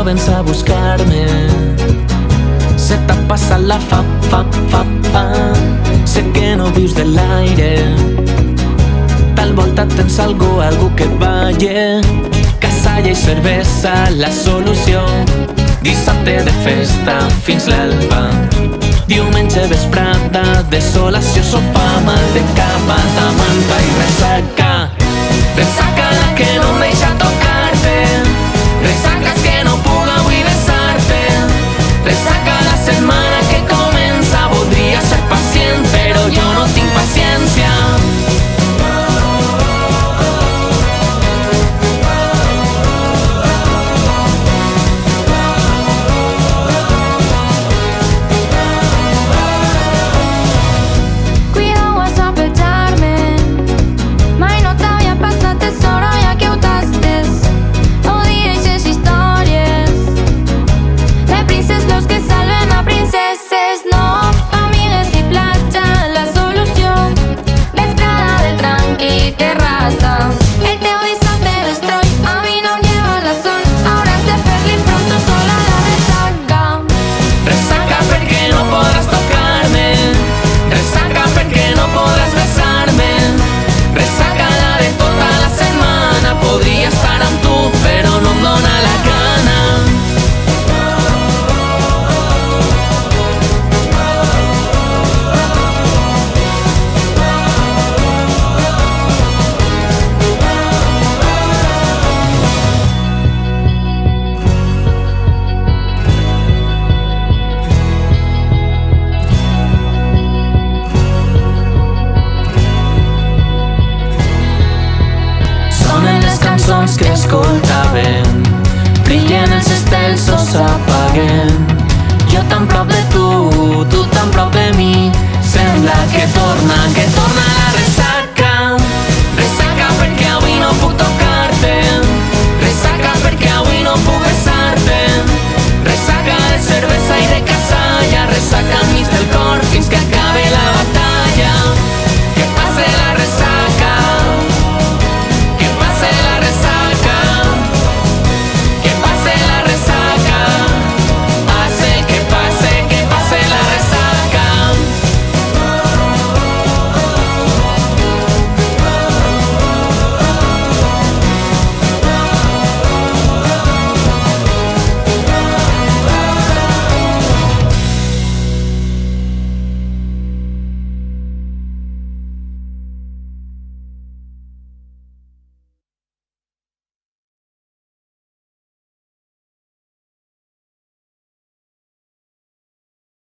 vens a buscar-me. Se t'ha passat la fam. Sé que no vius de l'aire. Tal volta tens algú que et balle. Casalla i cervesa, la solució. Dissabte de festa fins l'alba. Diumenge vesprada, desolació, sofà, mal de capa, manta i ressaca. Ressaca la que no